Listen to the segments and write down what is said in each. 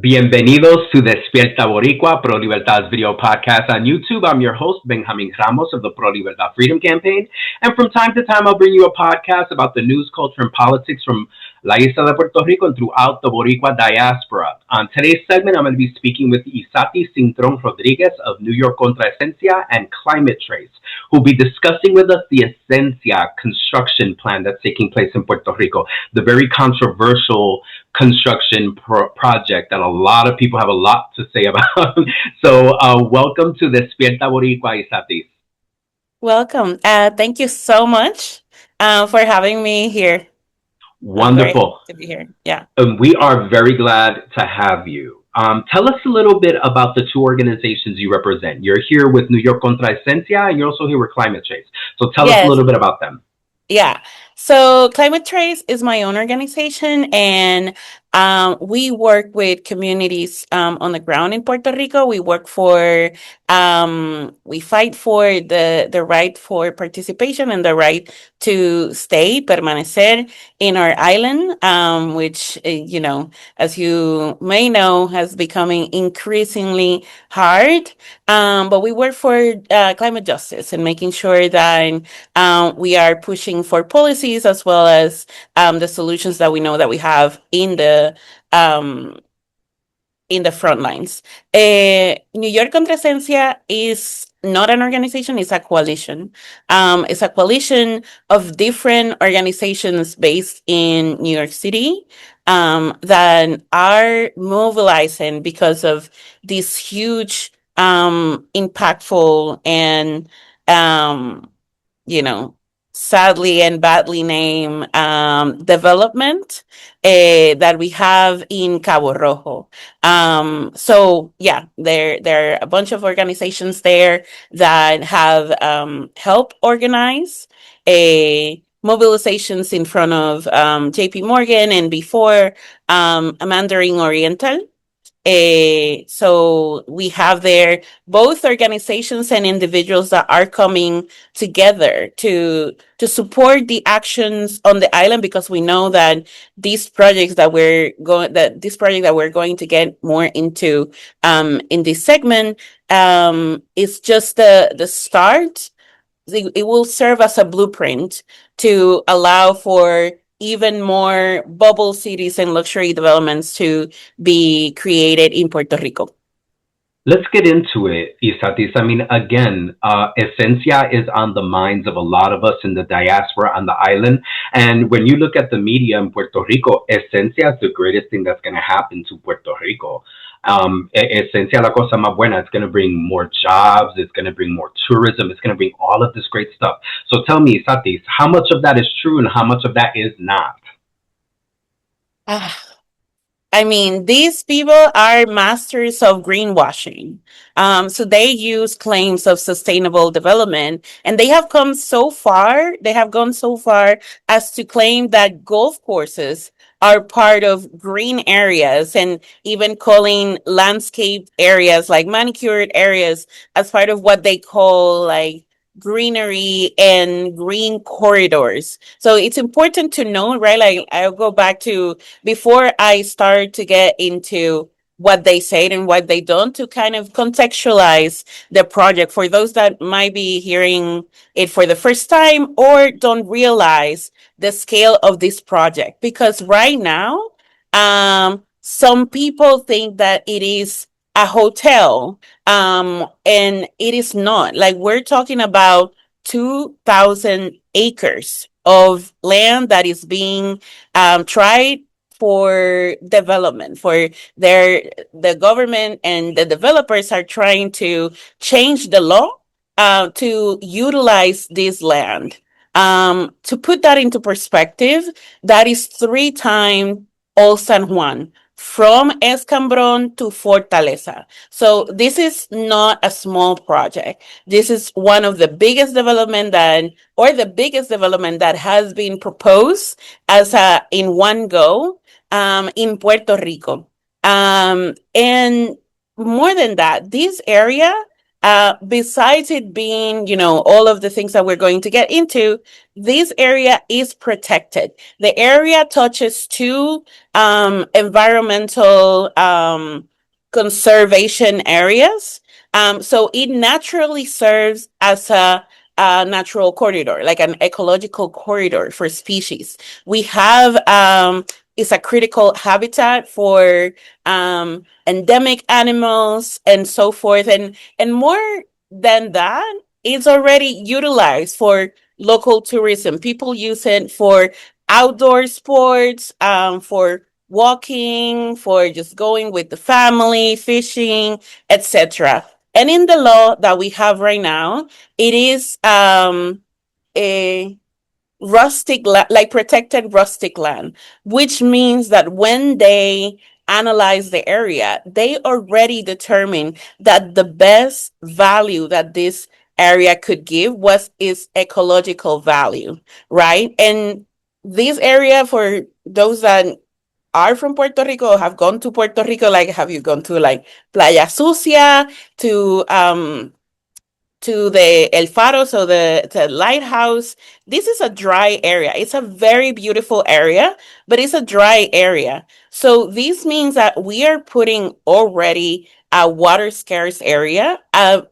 Bienvenidos to Despierta Boricua Pro Libertad's video podcast on YouTube. I'm your host, Benjamin Ramos of the Pro Libertad Freedom Campaign. And from time to time, I'll bring you a podcast about the news, culture, and politics from La Isla de Puerto Rico and throughout the Boricua diaspora. On today's segment, I'm going to be speaking with Isati Cintron Rodriguez of New York Contra Esencia and Climate Trace, who'll be discussing with us the Esencia construction plan that's taking place in Puerto Rico, the very controversial construction project that a lot of people have a lot to say about. So welcome to Despierta Boricua, Isati. Welcome. Thank you so much for having me here. I'm very happy Wonderful. to be here. Yeah. We are very glad to have you. Tell us a little bit about the two organizations you represent. You're here with New York Contra Esencia, and you're also here with Climate Change. So tell us a Yes. little bit about them. Yeah. So Climate Trace is my own organization, and we work with communities on the ground in Puerto Rico. We fight for the right for participation and the right to stay, permanecer in our island, which, as you may know, has becoming increasingly hard. But we work for climate justice and making sure that we are pushing for policies as well as the solutions that we know that we have um, in the front lines. New York Contra Esencia is not an organization, it's a coalition. It's a coalition of different organizations based in New York City that are mobilizing because of this huge, impactful and you know, sadly and badly named development that we have in Cabo Rojo. So yeah, there are a bunch of organizations there that have helped organize mobilizations in front of JP Morgan and before Mandarin Oriental. So we have there both organizations and individuals that are coming together to support the actions on the island, because we know that this project that we're going to get more into in this segment is just the start. It will serve as a blueprint to allow for even more bubble cities and luxury developments to be created in Puerto Rico. Let's get into it, Isatis. I mean, again, Esencia is on the minds of a lot of us in the diaspora on the island. And when you look at the media in Puerto Rico, Esencia is the greatest thing that's going to happen to Puerto Rico. Esencia, la cosa más buena, it's going to bring more jobs, it's going to bring more tourism, it's going to bring all of this great stuff. So tell me, Isatis, how much of that is true and how much of that is not? Ah, I mean, these people are masters of greenwashing. So they use claims of sustainable development, and they have come so far. They have gone so far as to claim that golf courses are part of green areas, and even calling landscape areas like manicured areas as part of what they call like greenery and green corridors. So it's important to know, right? Like I'll go back to before I start to get into what they say and what they don't, to kind of contextualize the project for those that might be hearing it for the first time or don't realize the scale of this project. Because right now, some people think that it is a hotel, and it is not. Like we're talking about 2,000 acres of land that is being tried for development for the government, and the developers are trying to change the law to utilize this land. To put that into perspective, that is 3 times Old San Juan, from Escambron to Fortaleza. So this is not a small project. This is one of the biggest development that has been proposed as a in one go in Puerto Rico. And more than that, this area Besides it being, all of the things that we're going to get into, this area is protected. The area touches two environmental conservation areas. So it naturally serves as a natural corridor, like an ecological corridor for species. We have it's a critical habitat for endemic animals and so forth. And more than that, it's already utilized for local tourism. People use it for outdoor sports, for walking, for just going with the family, fishing, etc. And in the law that we have right now, it is a like protected rustic land, which means that when they analyze the area, they already determine that the best value that this area could give was its ecological value, right? And this area, for those that are from Puerto Rico, have gone to Puerto Rico, like have you gone to like Playa Sucia, to the El Faro, so the lighthouse. This is a dry area. It's a very beautiful area, but it's a dry area. So this means that we are putting already a water scarce area.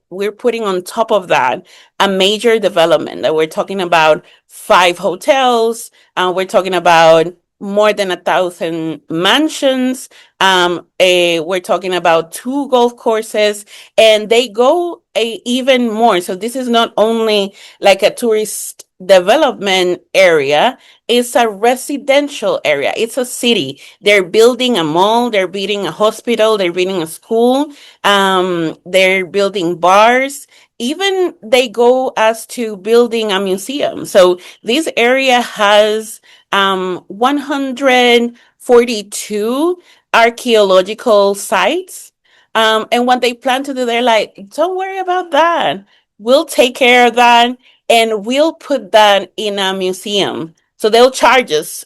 We're putting on top of that a major development that we're talking about 5 hotels. We're talking about more than 1,000 mansions. We're talking about 2 golf courses, and they go even more. So this is not only like a tourist development area, it's a residential area. It's a city. They're building a mall, they're building a hospital, they're building a school, they're building bars. Even they go as to building a museum. So this area has 142 archaeological sites. And what they plan to do, they're like, don't worry about that. We'll take care of that, and we'll put that in a museum. So they'll charge us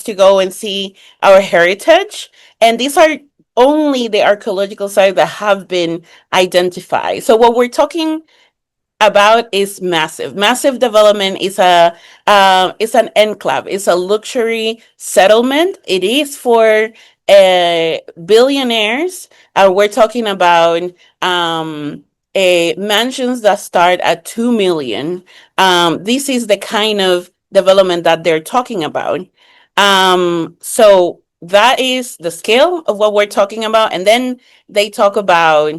to go and see our heritage. And these are only the archaeological sites that have been identified. So what we're talking about is massive. Massive development is an enclave. It's a luxury settlement. It is for billionaires. We're talking about mansions that start at 2 million. This is the kind of development that they're talking about. So that is the scale of what we're talking about, and then they talk about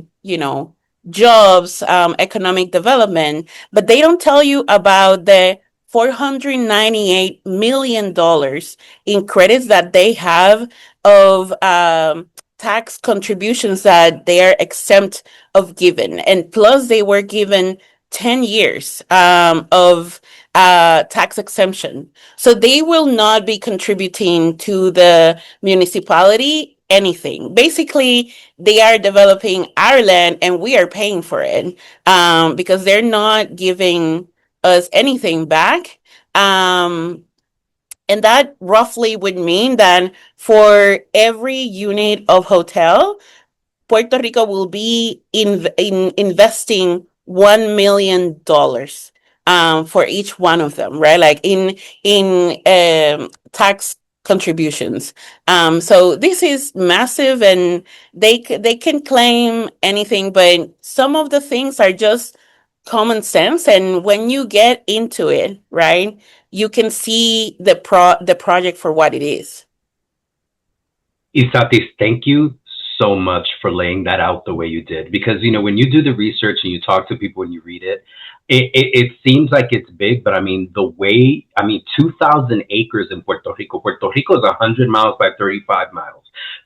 jobs, economic development, but they don't tell you about the $498 million in credits that they have of tax contributions that they are exempt of giving. And plus, they were given 10 years of tax exemption. So they will not be contributing to the municipality anything. Basically, they are developing our land and we are paying for it because they're not giving us anything back. And that roughly would mean that for every unit of hotel, Puerto Rico will be in investing $1 million for each one of them, right? Like in tax contributions. So this is massive, and they can claim anything, but some of the things are just common sense. And when you get into it, right, you can see the project for what it is. Isatis, thank you so much for laying that out the way you did. Because, when you do the research and you talk to people and you read it, it seems like it's big, but 2,000 acres in Puerto Rico. Puerto Rico is 100 miles by 35 miles.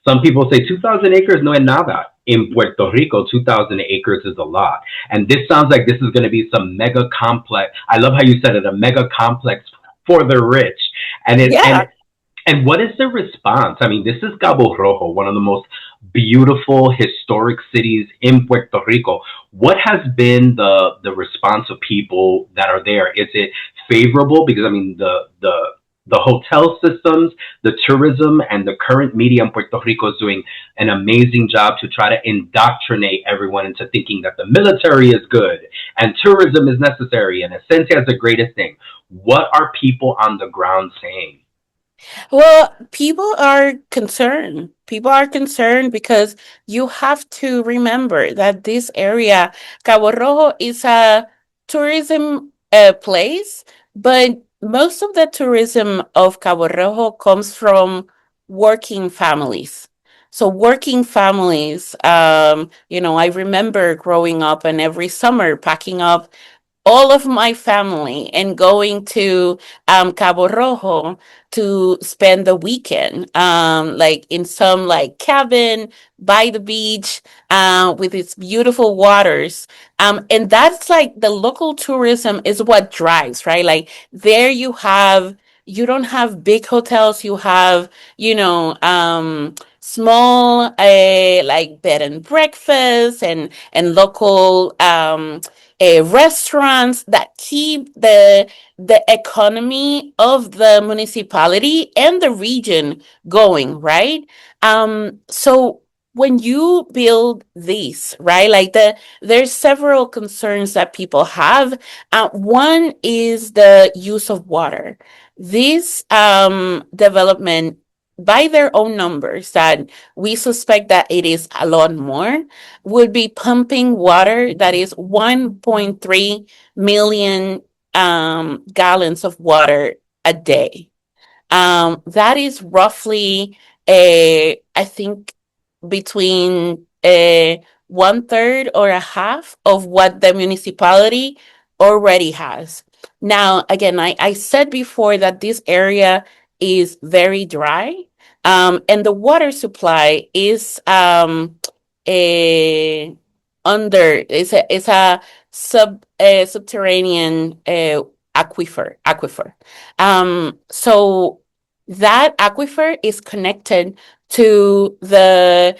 Some people say 2,000 acres no es nada. In Puerto Rico, 2,000 acres is a lot. And this sounds like this is going to be some mega complex. I love how you said it, a mega complex for the rich. And it, Yeah. and what is the response? This is Cabo Rojo, one of the most beautiful historic cities in Puerto Rico. What has been the response of people that are there? Is it favorable? Because The hotel systems, the tourism, and the current media in Puerto Rico is doing an amazing job to try to indoctrinate everyone into thinking that the military is good and tourism is necessary and Esencia is the greatest thing. What are people on the ground saying? Well, people are concerned. People are concerned because you have to remember that this area, Cabo Rojo, is a tourism place, but most of the tourism of Cabo Rojo comes from working families. So working families, I remember growing up and every summer packing up all of my family and going to Cabo Rojo to spend the weekend, like in some like cabin by the beach, with its beautiful waters. And that's like the local tourism is what drives, right? Like there you don't have big hotels, you have, small, like bed and breakfast and local, restaurants that keep the economy of the municipality and the region going, right? So when you build these, right, like there's several concerns that people have. One is the use of water. This development, by their own numbers, that we suspect that it is a lot more, would be pumping water that is 1.3 million gallons of water a day. That is roughly I think between one third or a half of what the municipality already has. Now, again, I said before that this area is very dry, and the water supply is a it's a subterranean aquifer. So that aquifer is connected to the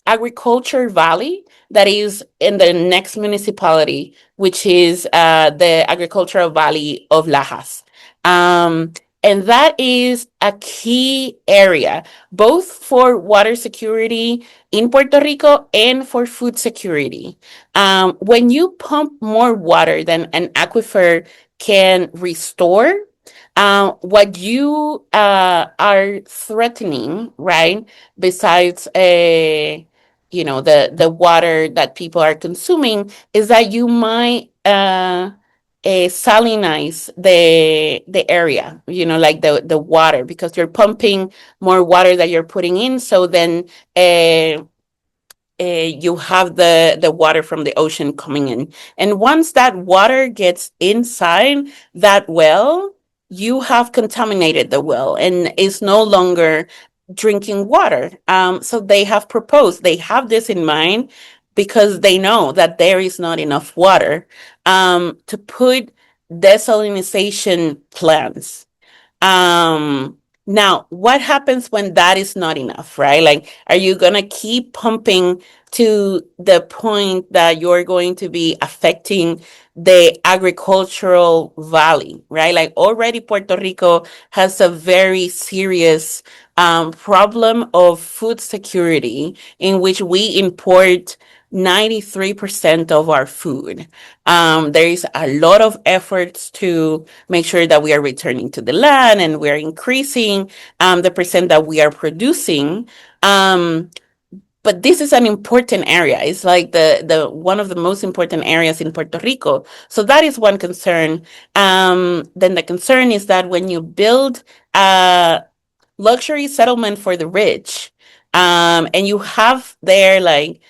agriculture valley that is in the next municipality, which is the agricultural valley of Lajas. Um, and that is a key area, both for water security in Puerto Rico and for food security. When you pump more water than an aquifer can restore, what you are threatening, right? Besides, the water that people are consuming, is that you might salinize the area. Like the water, because you're pumping more water that you're putting in. So then, you have the water from the ocean coming in, and once that water gets inside that well, you have contaminated the well and it's no longer drinking water. So they have this in mind because they know that there is not enough water, to put desalinization plants. um, Now, what happens when that is not enough, right? Like, are you going to keep pumping to the point that you're going to be affecting the agricultural valley, right? Like, already Puerto Rico has a very serious problem of food security, in which we import 93% of our food. There is a lot of efforts to make sure that we are returning to the land and we are increasing the percent that we are producing. But this is an important area. It's like the one of the most important areas in Puerto Rico. So that is one concern. Then the concern is that when you build a luxury settlement for the rich, and you have there like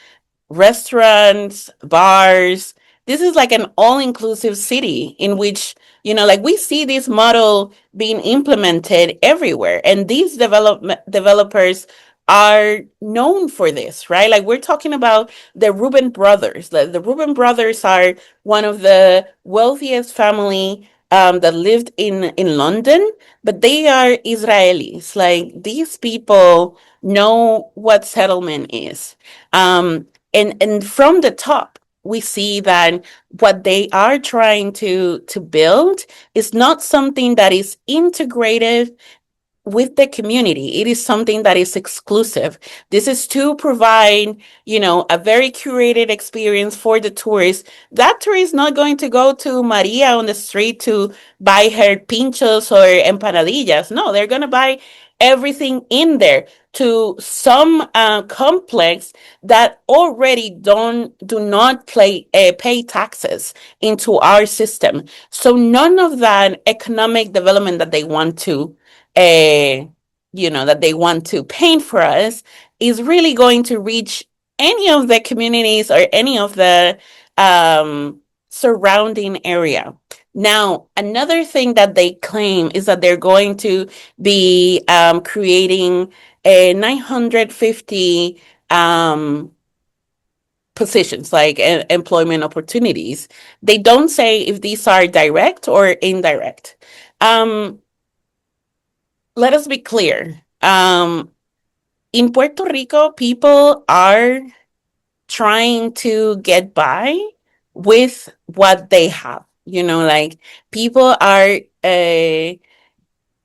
restaurants, bars. This is like an all inclusive city in which, like we see this model being implemented everywhere. And these developers are known for this, right? Like we're talking about the Reuben brothers. The Reuben brothers are one of the wealthiest family that lived in London, but they are Israelis. Like these people know what settlement is. And from the top. we see that what they are trying to build is not something that is integrated with the community. It is something that is exclusive. This is to provide, a very curated experience for the tourist. That tourist is not going to go to Maria on the street to buy her pinchos or empanadillas. No, they're going to buy everything in there to some complex that already do not pay taxes into our system. So none of that economic development that they want to uh, that they want to paint for us is really going to reach any of the communities or any of the um, surrounding area. Now, another thing that they claim is that they're going to be creating a 950 positions, like employment opportunities. They don't say if these are direct or indirect. Um, let us be clear. In Puerto Rico, people are trying to get by with what they have. Like people are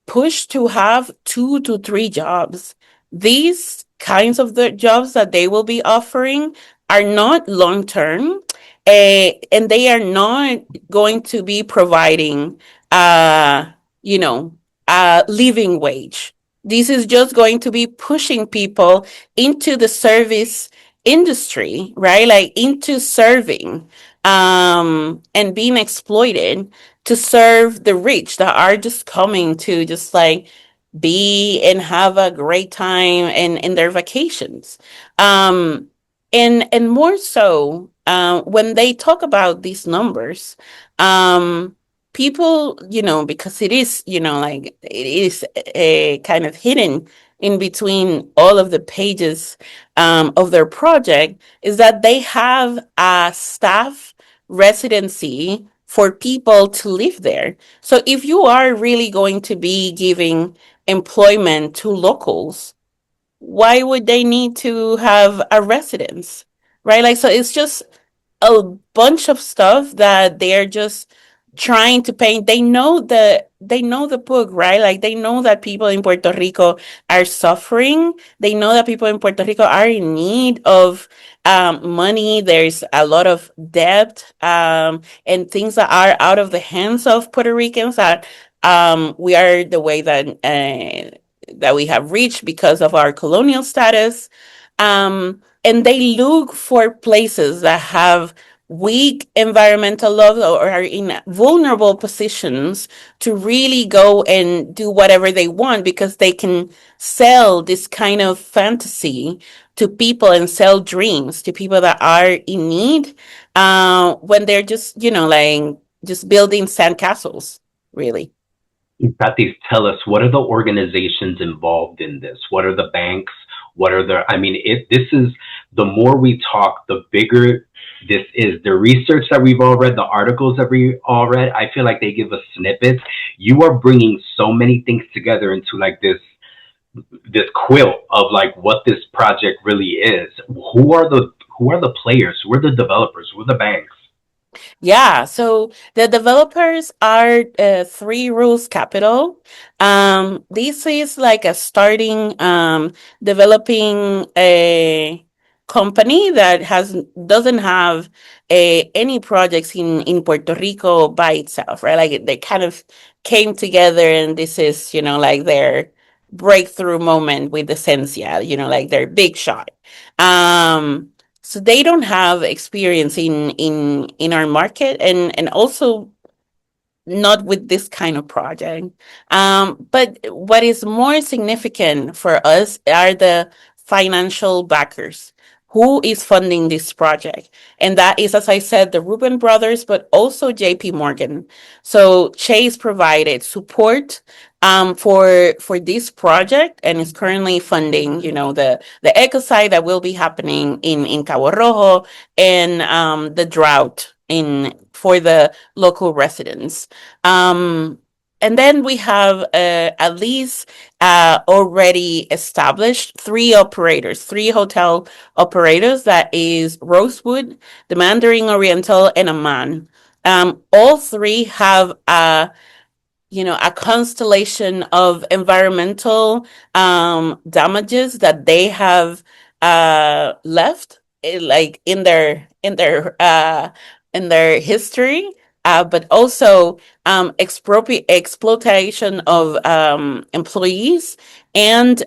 pushed to have 2 to 3 jobs. These kinds of the jobs that they will be offering are not long term, and they are not going to be providing, you know, a living wage. This is just going to be pushing people into the service industry, right? Like into serving, and being exploited to serve the rich that are just coming to just like be and have a great time in their vacations. Um, and more so, when they talk about these numbers, um, people, because it is, like it is a kind of hidden in between all of the pages of their project, is that they have a staff residency for people to live there. So if you are really going to be giving employment to locals, why would they need to have a residence? Right? Like, so it's just a bunch of stuff that they're just trying to paint. They know the book, right? Like they know that people in Puerto Rico are suffering. They know that people in Puerto Rico are in need of money. There's a lot of debt, and things that are out of the hands of Puerto Ricans, that we are the way that we have reached because of our colonial status. And they look for places that have weak environmental laws or are in vulnerable positions to really go and do whatever they want, because they can sell this kind of fantasy to people and sell dreams to people that are in need, when they're just, like just building sandcastles, really. Tatis, tell us, what are the organizations involved in this? What are the banks? What are the, I mean, this is, the more we talk, the bigger this is. The research that we've all read, the articles that we all read, I feel like they give us snippets. You are bringing so many things together into like this quilt of like what this project really is. Who are the players? Who are the developers? Who are the banks? Yeah, so the developers are Three Rules Capital. This is like a starting developing a company that has doesn't have any projects in Puerto Rico by itself, right? Like they kind of came together, and this is, like their breakthrough moment with Esencia, like their big shot. Um, so they don't have experience in our market, and also not with this kind of project. But what is more significant for us are the financial backers. Who is funding this project? And that is, as I said, the Reuben brothers, but also JP Morgan. So Chase provided support for this project, and is currently funding, the ecocide that will be happening in Cabo Rojo, and the drought in for the local residents. Um, And then we have at least already established three hotel operators. That is Rosewood, the Mandarin Oriental, and Amman. All three have a constellation of environmental damages that they have left like in their history, but also exploitation of employees and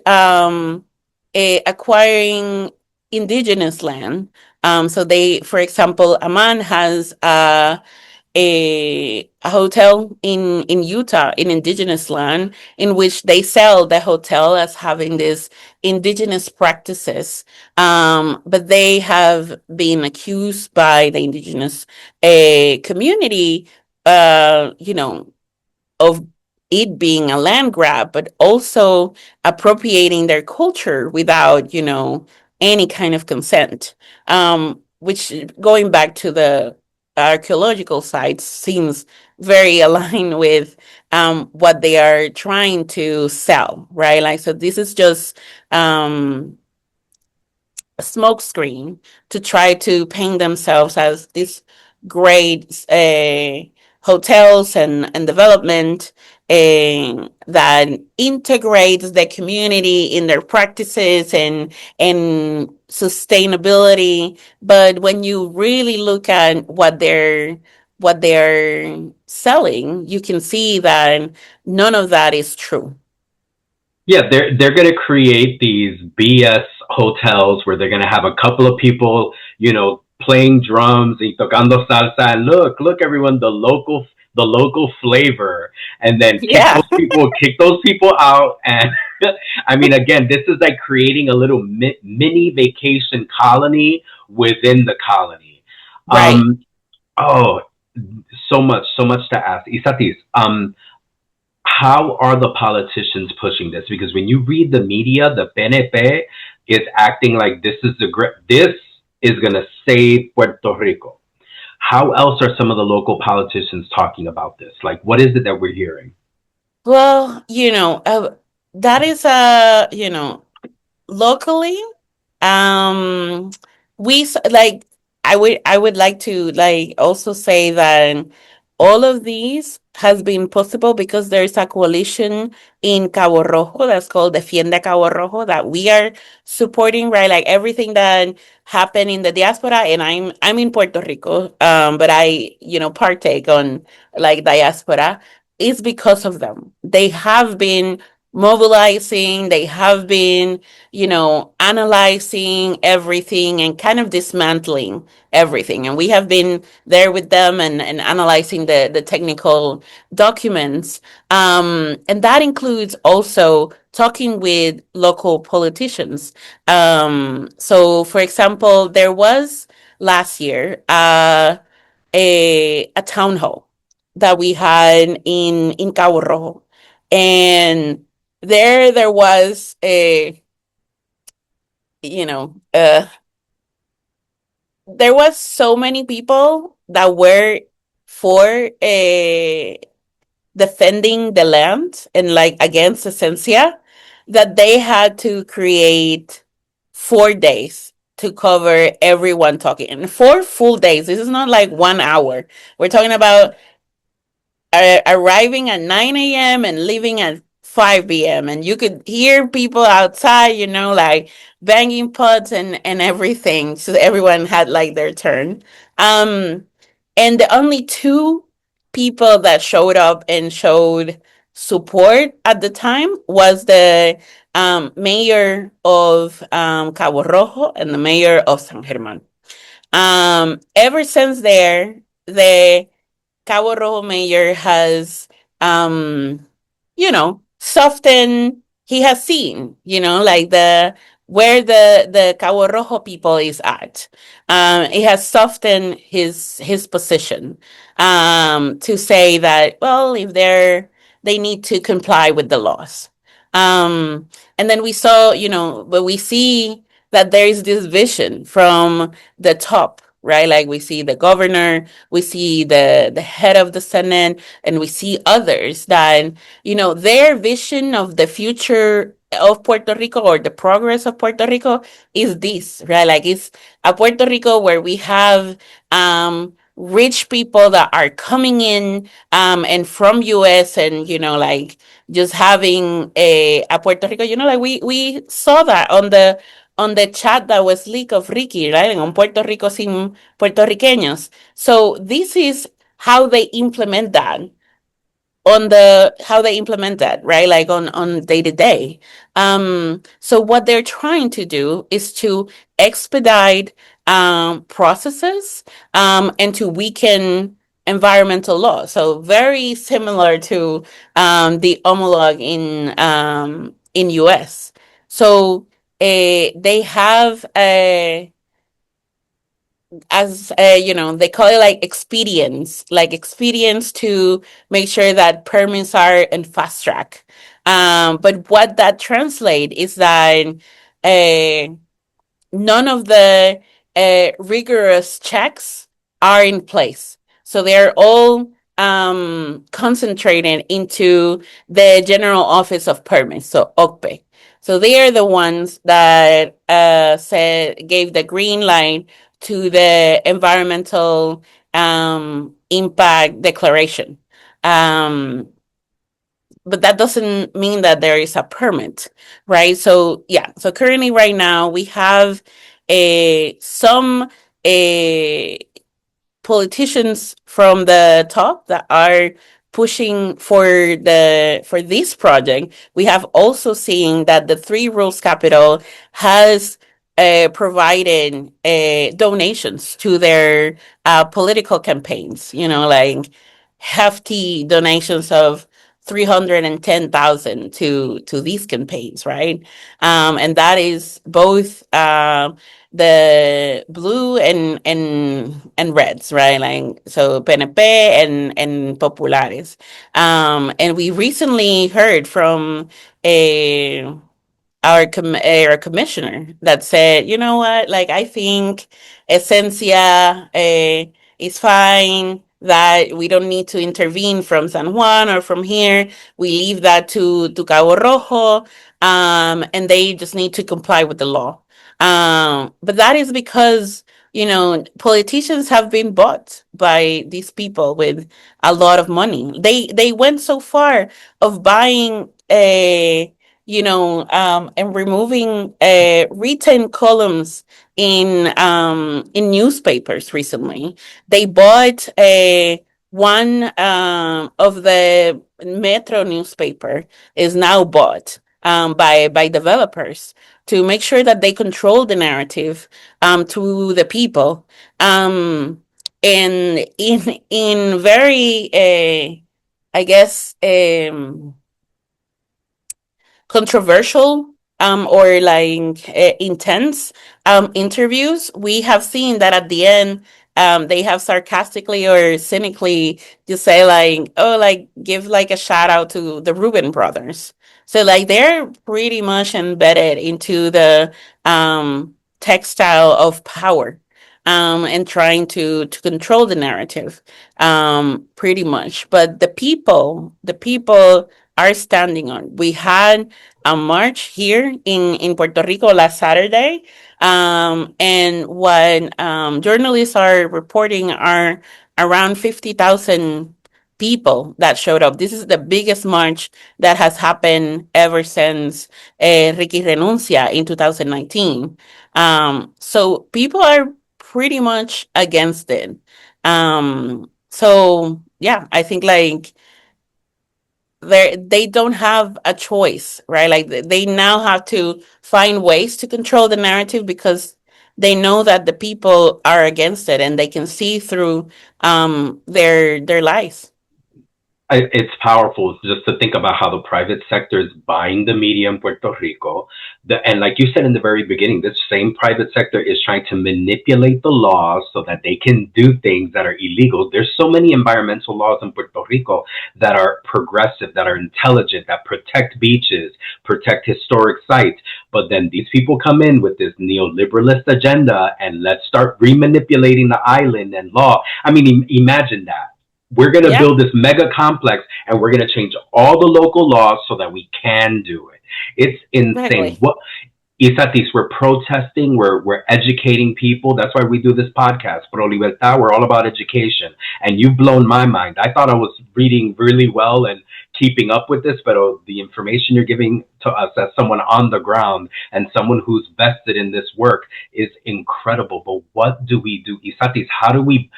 acquiring indigenous land. So they, for example, Amman has a hotel in Utah, in indigenous land, in which they sell the hotel as having these indigenous practices. But they have been accused by the indigenous community, you know, of it being a land grab, but also appropriating their culture without, any kind of consent. Which, going back to the archaeological sites, seems very aligned with what they are trying to sell, right? Like, so this is just a smokescreen to try to paint themselves as these great hotels and development that integrates the community in their practices and sustainability. But when you really look at what they're selling, you can see that none of that is true. Yeah, they're going to create these BS hotels where they're going to have a couple of people, playing drums and tocando salsa. And look, everyone, the local flavor, and then Yeah, kick those people out. And I mean, again, this is like creating a little mini vacation colony within the colony. right. Um, oh, so much to ask, Isatis. How are the politicians pushing this? Because when you read the media, the PNP is acting like this is going to save Puerto Rico. How else are some of the local politicians talking about this? Like, what is it that we're hearing? Well, that is locally, um like, I would like to like also say that all of these has been possible because there is a coalition in Cabo Rojo that's called Defiende Cabo Rojo that we are supporting, right? Like everything that happened in the diaspora, and I'm in Puerto Rico, but I partake on like diaspora, is because of them. They have been mobilizing, they have been analyzing everything and kind of dismantling everything. And we have been there with them and analyzing the technical documents. And that includes also talking with local politicians. So, for example, there was last year a town hall that we had in Cabo Rojo. And there was you know, uh, there was so many people that were for defending the land and like against Esencia that they had to create 4 days to cover everyone talking. And 4 full days. This is not like 1 hour. We're talking about arriving at 9 a.m. and leaving at 5 p.m. And you could hear people outside, like banging pots and everything. So everyone had like their turn. Um, and the only two people that showed up and showed support at the time was the mayor of Cabo Rojo and the mayor of San German. Ever since there, the Cabo Rojo mayor has, softened. He has seen, like where the Cabo Rojo people is at. It has softened his position to say that, well, if they need to comply with the laws. And then we saw, but we see that there is this vision from the top right? Like we see the governor, we see the head of the Senate, and we see others that, their vision of the future of Puerto Rico or the progress of Puerto Rico is this, right? Like it's a Puerto Rico where we have rich people that are coming in and from US, and like just having a Puerto Rico, like we saw that on the chat that was leaked of Ricky, right? On Puerto Rico sin puertorriqueños. So this is how they implement that on the how they implement that, right? Like on day to day. So what they're trying to do is to expedite processes and to weaken environmental law. So very similar to the homologue in US. So they have a, as they call it like expedience to make sure that permits are in fast track. But what that translate is that uh, none of the rigorous checks are in place. So they're all concentrated into the General Office of Permits, so OCPE. So they are the ones that gave the green light to the environmental impact declaration. Um, but that doesn't mean that there is a permit, right? So yeah, so currently right now we have some a politicians from the top that are pushing for this project. We have also seen that the Three Rules Capital has provided donations to their political campaigns. Like hefty donations of 310,000 to these campaigns, right? And that is both the blue and reds, right? Like so PNP and Populares. And we recently heard from a our commissioner that said, you know what, like I think Esencia is fine. That we don't need to intervene from San Juan or from here. We leave that to Cabo Rojo, and they just need to comply with the law. But that is because politicians have been bought by these people with a lot of money. They went so far of buying a and removing written columns in newspapers recently. They bought a one of the Metro newspaper is now bought by developers to make sure that they control the narrative to the people. And in very I guess controversial or like intense interviews, we have seen that at the end, they have sarcastically or cynically just say like, oh, like give like a shout out to the Rubin brothers. So like they're pretty much embedded into the textile of power. And trying to control the narrative, pretty much. But the people are standing on. We had a march here in Puerto Rico last Saturday. And what journalists are reporting are around 50,000 people that showed up. This is the biggest march that has happened ever since Ricky Renuncia in 2019. So people are pretty much against it. So yeah, I think like they don't have a choice, right? Like they now have to find ways to control the narrative because they know that the people are against it and they can see through their lies. It's powerful just to think about how the private sector is buying the media in Puerto Rico. And like you said in the very beginning, this same private sector is trying to manipulate the laws so that they can do things that are illegal. There's so many environmental laws in Puerto Rico that are progressive, that are intelligent, that protect beaches, protect historic sites. But then these people come in with this neoliberalist agenda and let's start remanipulating the island and law. I mean, imagine that we're going to Yeah, build this mega complex and we're going to change all the local laws so that we can do it. It's insane. exactly. What Isatis, we're protesting, we're educating people. That's why we do this podcast, Pro Libertad. We're all about education. And you've blown my mind. I thought I was reading really well and keeping up with this, but the information you're giving to us as someone on the ground and someone who's vested in this work is incredible. But what do we do? Isatis, how do we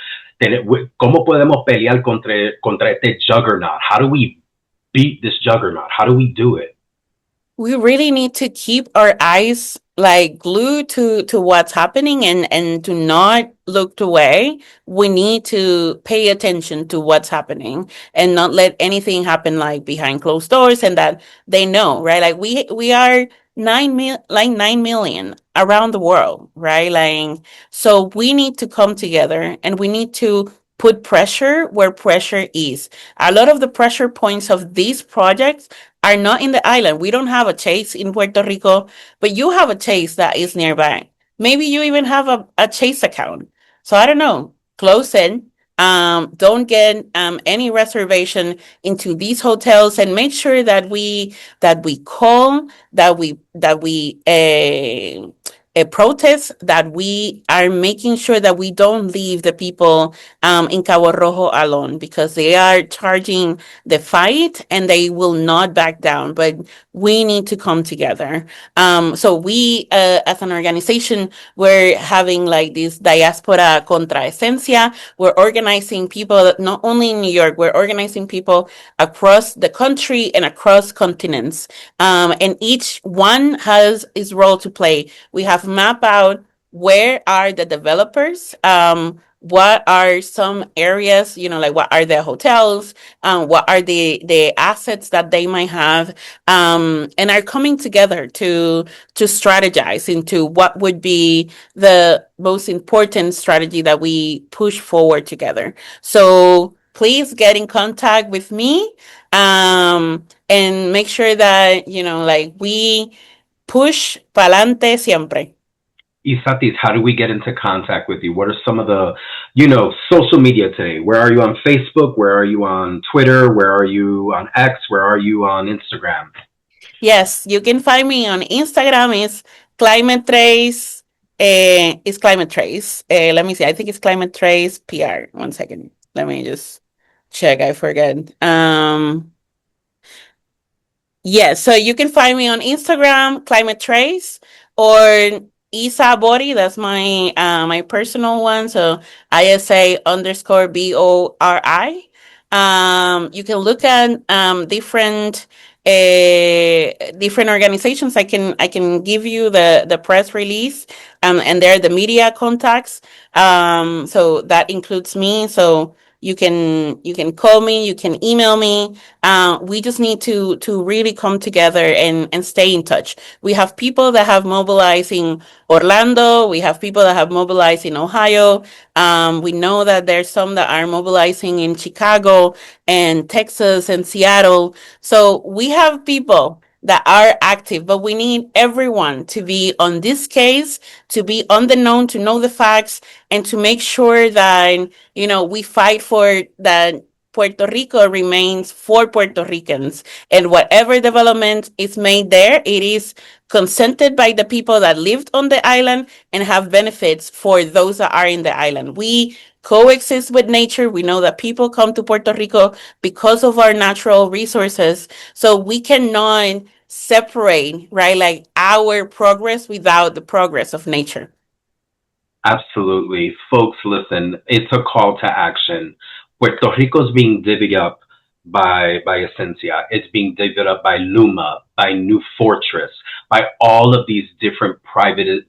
¿cómo podemos pelear contra este juggernaut? How do we beat this juggernaut? How do we do it? We really need to keep our eyes like glued to what's happening and to not look away. We need to pay attention to what's happening and not let anything happen like behind closed doors and that they know, right? Like we are 9 million around the world, right? Like so we need to come together and we need to put pressure where pressure is. A lot of the pressure points of these projects are not in the island. We don't have a Chase in Puerto Rico, but you have a Chase that is nearby. Maybe you even have a Chase account. So I don't know. Close in. Don't get any reservation into these hotels and make sure that we call that we protest that we are making sure that we don't leave the people in Cabo Rojo alone because they are charging the fight and they will not back down. But we need to come together. So we, as an organization, we're having like this diaspora contra Esencia. We're organizing people not only in New York, we're organizing people across the country and across continents. And each one has its role to play. We have mapped out where are the developers, what are some areas, like what are the hotels, what are the assets that they might have, and are coming together to strategize into what would be the most important strategy that we push forward together. So please get in contact with me, and make sure that like we push pa'lante siempre. Isatis, how do we get into contact with you? What are some of the, social media today? Where are you on Facebook? Where are you on Twitter? Where are you on X? Where are you on Instagram? Yes, you can find me on Instagram. Is climate trace. Is climate trace. Let me see. I think it's climate trace PR. One second. Let me just check. I forget. Yes, so you can find me on Instagram, Climate Trace, or Isa Bori. That's my personal one. So ISA_BORI. You can look at different organizations. I can give you the press release, and they're the media contacts. So that includes me. So you can call me, you can email me. We just need to really come together and stay in touch. We have people that have mobilized in Orlando. We have people that have mobilized in Ohio. We know that there's some that are mobilizing in Chicago and Texas and Seattle. So we have people that are active, but we need everyone to be on this case, to be on the known, to know the facts, and to make sure that we fight for that Puerto Rico remains for Puerto Ricans. And whatever development is made there, it is consented by the people that lived on the island and have benefits for those that are in the island. We coexist with nature. We know that people come to Puerto Rico because of our natural resources. So we cannot separate, right, like our progress without the progress of nature. Absolutely. Folks, listen, it's a call to action. Puerto Rico's being divvied up by Esencia. It's being divvied up by Luma, by New Fortress, by all of these different private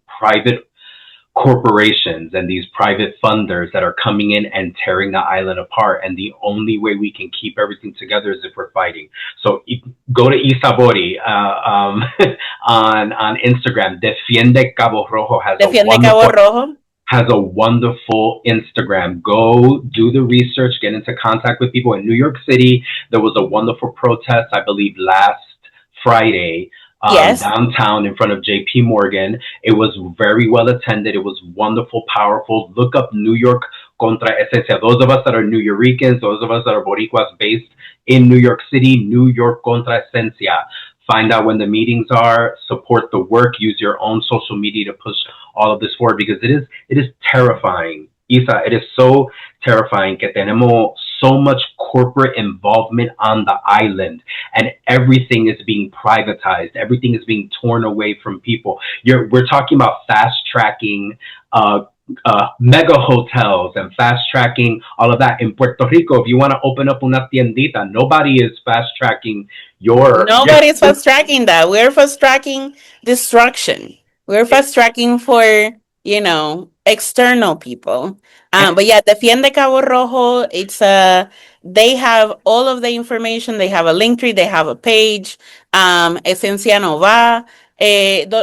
corporations and these private funders that are coming in and tearing the island apart. And the only way we can keep everything together is if we're fighting. So go to Isabori on Instagram. Defiende Cabo Rojo Defiende Cabo Rojo. Has a wonderful Instagram. Go do the research, get into contact with people. In New York City, there was a wonderful protest, I believe, last Friday, Yes. downtown in front of JP Morgan. It was very well attended. It was wonderful, powerful. Look up New York contra Esencia. Those of us that are New Yorkers, those of us that are Boricuas based in New York City, New York contra Esencia. Find out when the meetings are, support the work, use your own social media to push all of this forward, because it is terrifying. Isa, it is so terrifying que tenemos so much corporate involvement on the island, and everything is being privatized. Everything is being torn away from people. We're talking about fast tracking mega hotels and fast tracking all of that. In Puerto Rico, if you want to open up una tiendita, nobody is fast tracking your Nobody's fast tracking that. We're fast tracking destruction. We're fast tracking for, external people. But yeah, Defiende Cabo Rojo, they have all of the information. They have a link tree, they have a page. Esencia Nova.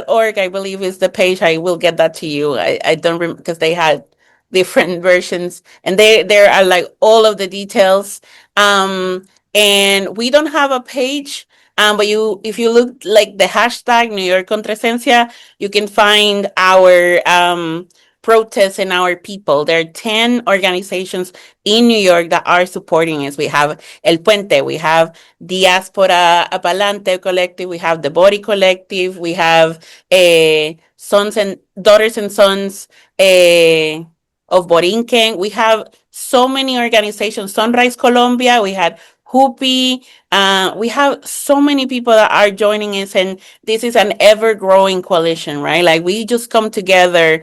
.org, I believe, is the page. I will get that to you. I don't remember because they had different versions, and there are like all of the details. And we don't have a page. But if you look like the hashtag New York Contrasencia, you can find our protests and our people. There are 10 organizations in New York that are supporting us. We have El Puente, we have Diaspora Apalante Collective, we have the Body Collective, we have Sons and Daughters and Sons of Borinquen. We have so many organizations. Sunrise Colombia, we had Hoopy. We have so many people that are joining us, and this is an ever growing coalition, right? Like we just come together,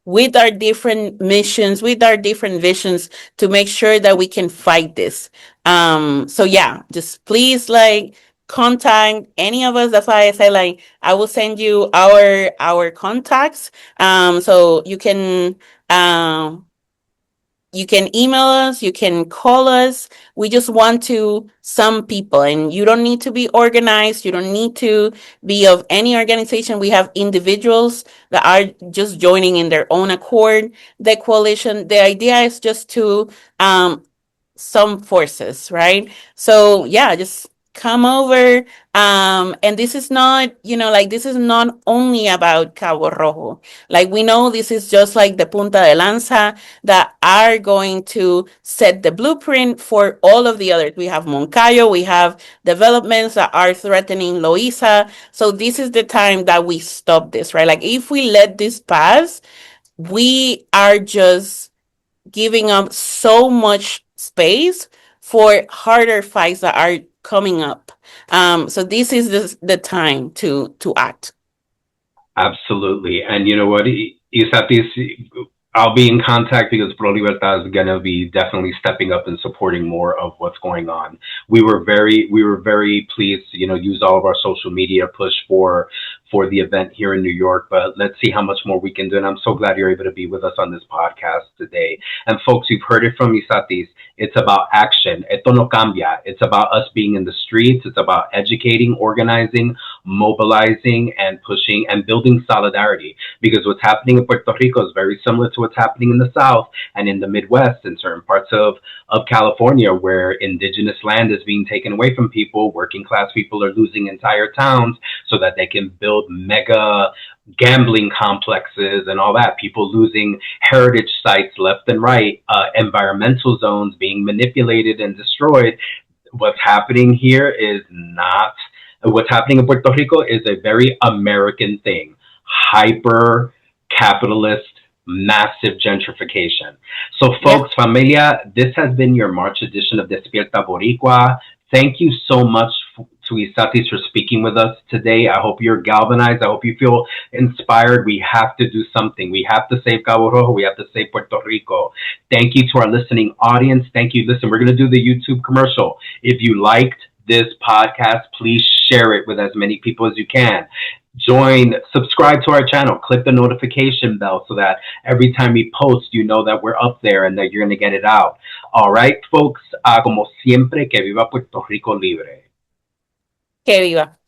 with our different missions, with our different visions to make sure that we can fight this. So yeah, just please contact any of us. That's why I say I will send you our contacts. So you can email us, you can call us. We just want to some people, and you don't need to be organized. You don't need to be of any organization. We have individuals that are just joining in their own accord. The coalition, the idea is just to some forces, right? So yeah, just come over. And this is not, this is not only about Cabo Rojo. Like we know this is just like the punta de lanza that are going to set the blueprint for all of the others. We have Moncayo, we have developments that are threatening Loiza. So this is the time that we stop this, right? Like if we let this pass, we are just giving up so much space for harder fights that are coming up. So this is the time to act. Absolutely. And you know what, Isatis, I'll be in contact because Pro Libertad is going to be definitely stepping up and supporting more of what's going on. We were very pleased to, use all of our social media push for the event here in New York, but let's see how much more we can do. And I'm so glad you're able to be with us on this podcast today. And folks, you've heard it from Isatis. It's about action. Esto no cambia. It's about us being in the streets. It's about educating, organizing, mobilizing, and pushing and building solidarity. Because what's happening in Puerto Rico is very similar to what's happening in the South and in the Midwest and certain parts of California, where indigenous land is being taken away from people. Working class people are losing entire towns so that they can build mega gambling complexes and all that. People losing heritage sites left and right, environmental zones being manipulated and destroyed. What's happening here is not, what's happening in Puerto Rico is a very American thing. Hyper capitalist, massive gentrification. So folks, familia, this has been your March edition of Despierta Boricua. Thank you so much to Isatis for speaking with us today. I hope you're galvanized. I hope you feel inspired. We have to do something. We have to save Cabo Rojo. We have to save Puerto Rico. Thank you to our listening audience. Thank you. Listen, we're going to do the YouTube commercial. If you liked this podcast, please share it with as many people as you can. subscribe to our channel, click the notification bell so that every time we post, you know that we're up there and that you're going to get it out. All right, folks, como siempre, que viva Puerto Rico libre. Que viva.